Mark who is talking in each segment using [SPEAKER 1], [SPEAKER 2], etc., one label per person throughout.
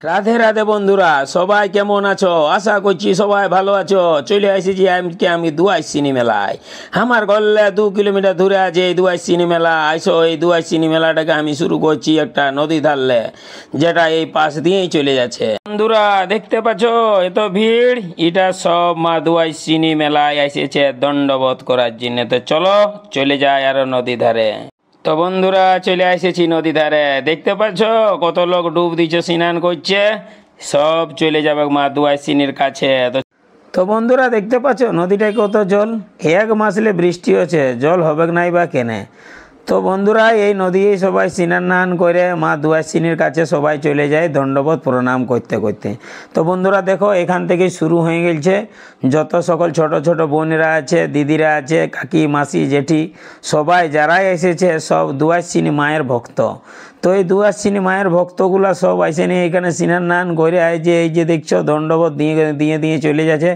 [SPEAKER 1] রাধে রাধে বন্ধুরা, সবাই কেমন আছো? আশা করছি সবাই ভালো আছো। চলে এসেছি আমি দুয়াইচিনি মেলায়। আমার গল্লে 2 কিলোমিটার দূরে আছে এই দুয়াইচিনি মেলা। আইসো, এই দুয়াইচিনি মেলাটাকে আমি শুরু করছি একটা নদী ধারলে, যেটা এই পাশ দিয়েই চলে যাচ্ছে। বন্ধুরা দেখতে পাচ্ছ এত ভিড়, এটা সব মা দুয়াইচিনি মেলায় এসেছে দণ্ডবোধ করার জন্য। তো চলো চলে যায় আরো নদী ধারে। তো বন্ধুরা চলে এসেছি নদী ধারে, দেখতে পাচ্ছ কত লোক ডুব দিচ্ছে, স্নান করছে, সব চলে যাবে মা দুয়াইচিনির কাছে। তো বন্ধুরা দেখতে পাচ্ছ নদীটায় কত জল, 1 মাসলে বৃষ্টি হচ্ছে, জল হবে নাই বা কেনে। তো বন্ধুরা এই নদী সবাই স্নান করে মা দুয়াইচিনির কাছে সবাই চলে যায় দণ্ডবোধ প্রণাম করতে করতে। তো বন্ধুরা দেখো এখান থেকে শুরু হয়ে গেছে, যত সকল ছোট ছোট বোনেরা আছে, দিদিরা আছে, কাকি মাসি জেঠি, সবাই যারাই এসেছে সব দুয়াইচিনি মায়ের ভক্ত। তো এই দুয়াইচিনি মায়ের ভক্তগুলা সব এসে নিয়ে এখানে স্নান করে এই যে দেখছো দণ্ডবোধ দিয়ে দিয়ে চলে যাচ্ছে।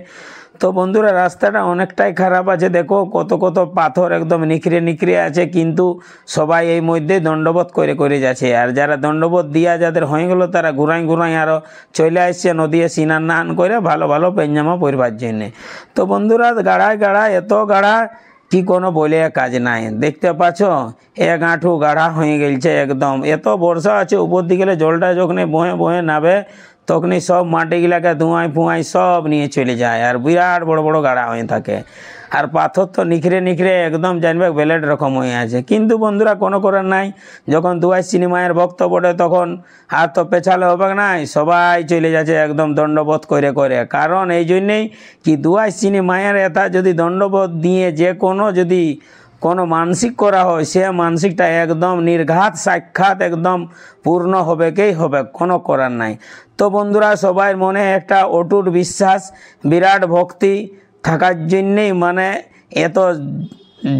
[SPEAKER 1] তো বন্ধুরা রাস্তাটা অনেকটাই খারাপ আছে, দেখো কত কত পাথর একদম নিখড়ে নিখড়ে আছে, কিন্তু সবাই এই মধ্যে দণ্ডবোধ করে করে যাচ্ছে। আর যারা দণ্ডবোধ দিয়া যাদের হয়ে গেল তারা ঘুরাই আরও চলে আসছে নদী স্নান করে ভালো ভালো পেঞ্জামা পরবার জন্যে। তো বন্ধুরা গাড়ায় এত গাড়া কি কোনো বলে কাজ নাই। দেখতে পাচ্ছ 1 হাঁটু গাড়া হয়ে গেছে একদম, এত বর্ষা আছে, উপর দিকে জলটা যখন বহে বহে নাবে তখনই সব মাটিগুলাকে ধোঁয়ায় ফুঁয়াই সব নিয়ে চলে যায়, আর বিরাট বড় বড় গাড়া হয়ে থাকে। আর পাথর তো নিখড়ে একদম জানবে বেলেট রকম হয়ে আছে। কিন্তু বন্ধুরা কোনো করার নাই, যখন দুয়াইচিনি মায়ের ভক্ত পড়ে তখন আর তো পেছালে হবে নাই, সবাই চলে যাচ্ছে একদম দণ্ডবোধ করে করে। কারণ এই জন্যেই কি দুয়াইচিনি মায়ের এটা যদি দণ্ডবোধ দিয়ে যে কোনো মানসিক করা হয়, সে মানসিকটা একদম নির্ঘাত সাক্ষাৎ একদম পূর্ণ হবেকেই হবে, কোনো করার নাই। তো বন্ধুরা সবাই মনে একটা অটুট বিশ্বাস, বিরাট ভক্তি থাকার জন্যেই মানে এত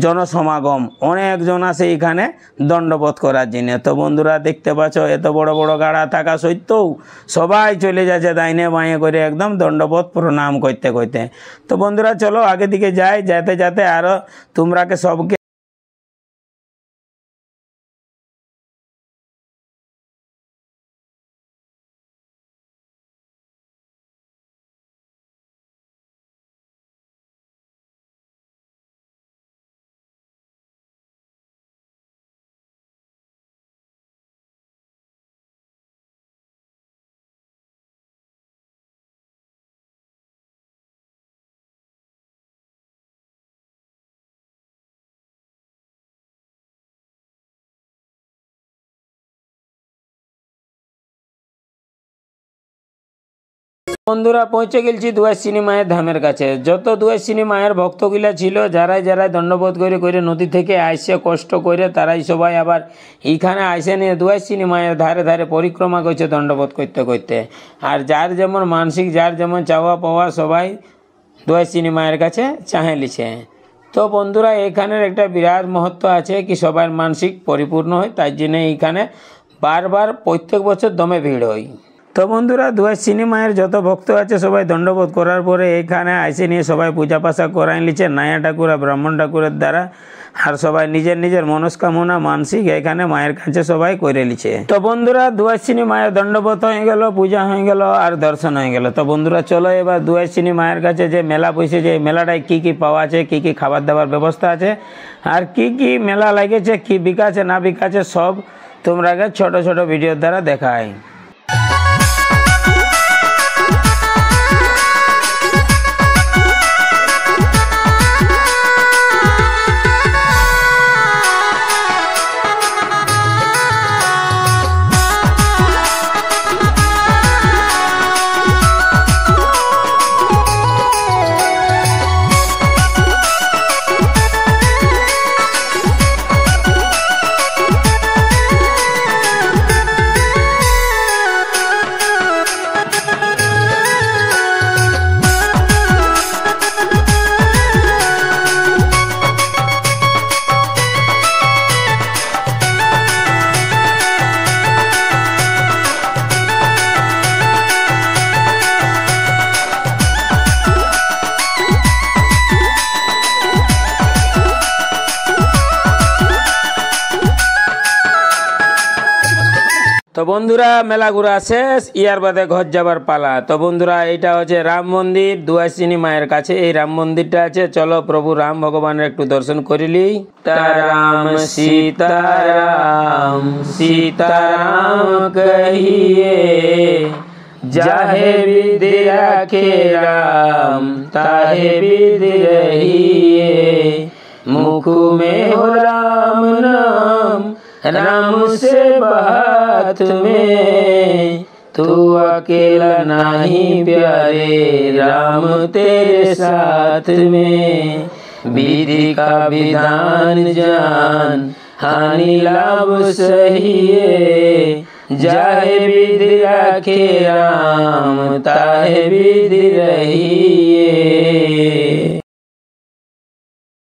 [SPEAKER 1] জনসমাগম, অনেকজন আসে এখানে দণ্ডবোধ করার জন্য। তো বন্ধুরা দেখতে পাচ্ছ এত বড় বড় গাড়া থাকা সত্ত্বেও সবাই চলে যাচ্ছে দাইনে বাঁয়ে করে একদম দণ্ডবোধ প্রণাম করতে করতে। তো বন্ধুরা চলো আগে দিকে যাই, যেতে যেতে আরও তোমরাকে সবকে বন্ধুরা পৌঁছে গেছি দুয়াইচিনি মায়ের ধামের কাছে। যত দুয়াইচিনি মায়ের ভক্তগুলা ছিল, যারাই দণ্ডবোধ করে করে নদী থেকে আইসে কষ্ট করে, তারাই সবাই আবার এইখানে আইসে নিয়ে দুয়াইচিনি মায়ের ধারে ধারে পরিক্রমা করছে দণ্ডবোধ করতে করতে। আর যার যেমন মানসিক, যার যেমন চাওয়া পাওয়া, সবাই দুয়াইচিনি মায়ের কাছে চাহে লিছে। তো বন্ধুরা এখানের একটা বিরাট মহত্ব আছে, কি সবার মানসিক পরিপূর্ণ হয়, তাই জন্য এইখানে বারবার প্রত্যেক বছর দমে ভিড় হয়। তো বন্ধুরা দুয়াইচিনি মায়ের যত ভক্ত আছে সবাই দণ্ডবোধ করার পরে এখানে আইসে নিয়ে সবাই পূজা পাশা করাই নিচ্ছে নায়া ঠাকুর আর ব্রাহ্মণ ঠাকুরের দ্বারা। আর সবাই নিজের নিজের মনস্কামনা মানসিক এখানে মায়ের কাছে সবাই করে নিচ্ছে। তো বন্ধুরা দুয়াইচিনি মায়ের দণ্ডবোধ হয়ে গেল, পূজা হয়ে গেল আর দর্শন হয়ে গেল। তো বন্ধুরা চলো এবার দুয়াইচিনি মায়ের কাছে যে মেলা বসেছে, এই মেলাটায় কি কি পাওয়া আছে, কি কি খাবার দাবার ব্যবস্থা আছে, আর কি কি মেলা লাগেছে, কি বিকাছে না বিকাছে, সব তোমরা ছোট ছোট ভিডিওর দ্বারা দেখায়। তো বন্ধুরা মেলা ঘুরা শেষ, ইয়ার বাদে ঘর যাবার পালা। তো বন্ধুরা এটা হচ্ছে রাম মন্দির দুয়াইসিনি মায়ের কাছে এই রাম মন্দিরটা আছে। চলো প্রভু রাম ভগবানের একটু দর্শন করিলি। রাম সীতারাম সীতারাম কহিয়ে जाहे विधि राखे राम ताहे विधि रहिए। मुख में हो राम नाम राम से बात में तू अकेला नहीं प्यारे राम तेरे साथ में। विधि का विधान जान हानि लाभ सही जाहे विधि राखे राम ताहे विधि रहिए।